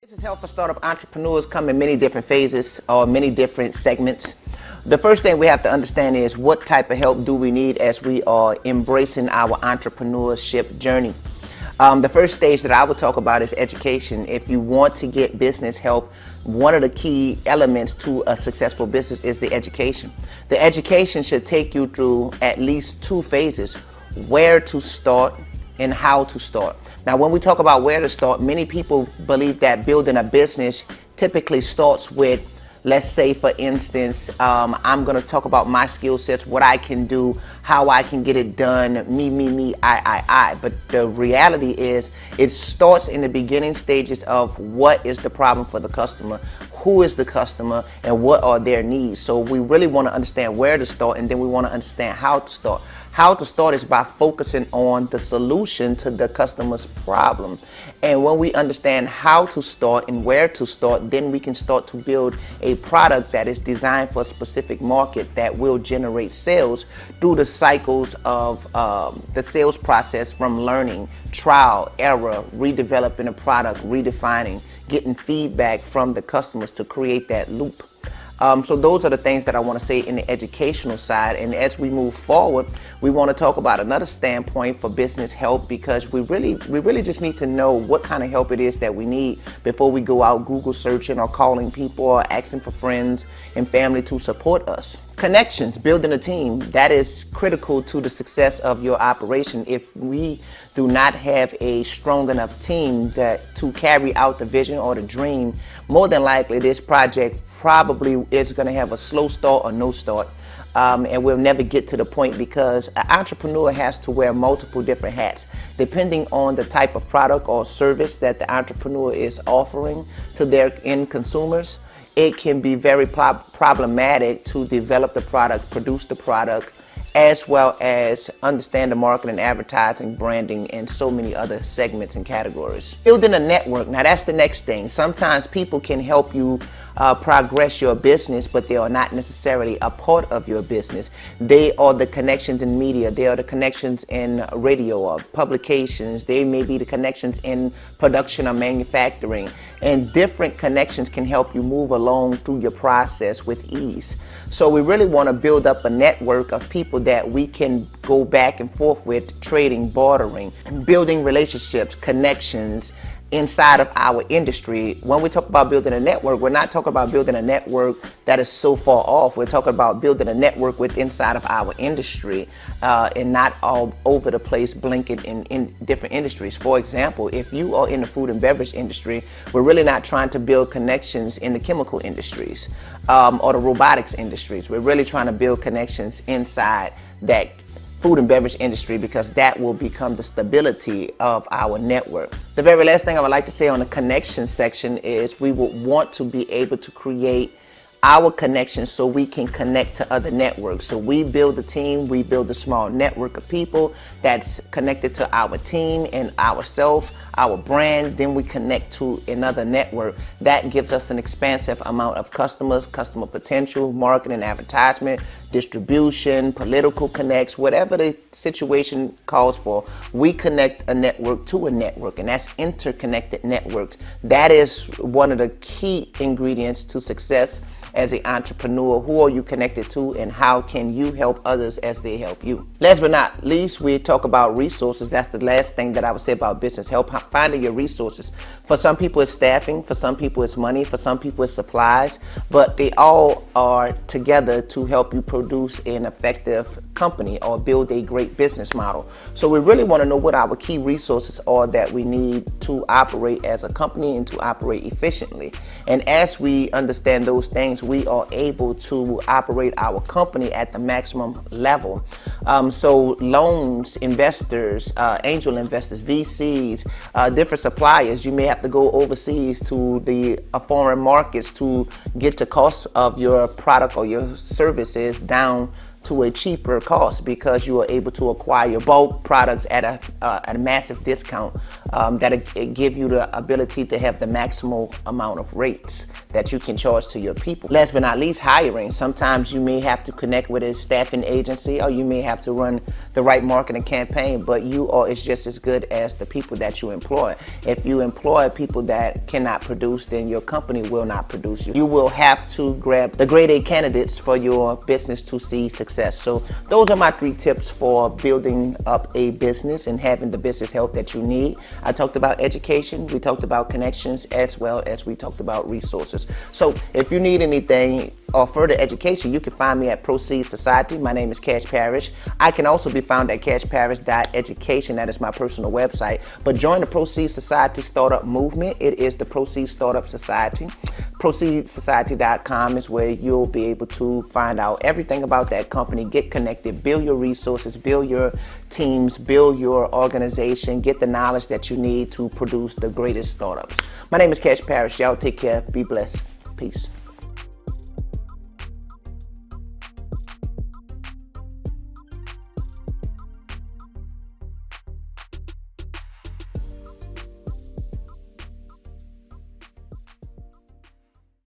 Business help for startup entrepreneurs come in many different phases or many different segments. The first thing we have to understand is what type of help do we need as we are embracing our entrepreneurship journey. The first stage that I would talk about is education. If you want to get business help, one of the key elements to a successful business is the education. The education should take you through at least two phases: where to start and how to start. Now, when we talk about where to start, many people believe that building a business typically starts with, let's say, for instance, I'm going to talk about my skill sets, what I can do, how I can get it done, me, I. But the reality is it starts in the beginning stages of what is the problem for the customer, who is the customer, and what are their needs. So we really want to understand where to start, and then we want to understand how to start. How to start is by focusing on the solution to the customer's problem. And when we understand how to start and where to start, then we can start to build a product that is designed for a specific market that will generate sales through the cycles of the sales process, from learning, trial, error, redeveloping a product, redefining, getting feedback from the customers to create that loop. So those are the things that I want to say in the educational side. And as we move forward, we want to talk about another standpoint for business help, because we really just need to know what kind of help it is that we need before we go out Google searching or calling people or asking for friends and family to support us. Connections, building a team, that is critical to the success of your operation. If we do not have a strong enough team to carry out the vision or the dream, more than likely this project probably is going to have a slow start or no start, and we'll never get to the point, because an entrepreneur has to wear multiple different hats depending on the type of product or service that the entrepreneur is offering to their end consumers. It can be very problematic to develop the product, produce the product, as well as understand the marketing, advertising, branding, and so many other segments and categories. Building a network, now that's the next thing. Sometimes people can help you progress your business, but they are not necessarily a part of your business. They are the connections in media, they are the connections in radio or publications, they may be the connections in production or manufacturing, and different connections can help you move along through your process with ease. So we really want to build up a network of people that we can go back and forth with, trading, bartering, and building relationships, connections inside of our industry. When we talk about building a network, we're not talking about building a network that is so far off. We're talking about building a network with inside of our industry, and not all over the place blinking in different industries. For example, if you are in the food and beverage industry, we're really not trying to build connections in the chemical industries or the robotics industries. We're really trying to build connections inside that food and beverage industry, because that will become the stability of our network. The very last thing I would like to say on the connection section is we would want to be able to create our connections so we can connect to other networks. So we build a team, we build a small network of people that's connected to our team and ourselves, our brand, then we connect to another network. That gives us an expansive amount of customers, customer potential, marketing, advertisement, distribution, political connects, whatever the situation calls for. We connect a network to a network, and that's interconnected networks. That is one of the key ingredients to success as an entrepreneur. Who are you connected to, and how can you help others as they help you? Last but not least, we talk about resources. That's the last thing that I would say about business help, finding your resources. For some people it's staffing, for some people it's money, for some people it's supplies, but they all are together to help you produce an effective company or build a great business model. So we really want to know what our key resources are that we need to operate as a company and to operate efficiently. And as we understand those things, we are able to operate our company at the maximum level. So loans, investors, angel investors, VCs, different suppliers. You may have to go overseas to the foreign markets to get the cost of your product or your services down to a cheaper cost because you are able to acquire bulk products at a massive discount that'll give you the ability to have the maximal amount of rates that you can charge to your people. Last but not least, hiring. Sometimes you may have to connect with a staffing agency, or you may have to run the right marketing campaign, but you are just as good as the people that you employ. If you employ people that cannot produce, then your company will not produce you. You will have to grab the grade A candidates for your business to see success. So those are my 3 tips for building up a business and having the business health that you need. I talked about education, we talked about connections, as well as we talked about resources. So if you need anything or further education, you can find me at Proceed Society. My name is Cash Parrish. I can also be found at cashparrish.education. That is my personal website. But join the Proceed Society Startup Movement. It is the Proceed Startup Society. ProceedSociety.com is where you'll be able to find out everything about that company, get connected, build your resources, build your teams, build your organization, get the knowledge that you need to produce the greatest startups. My name is Cash Parrish. Y'all take care. Be blessed. Peace.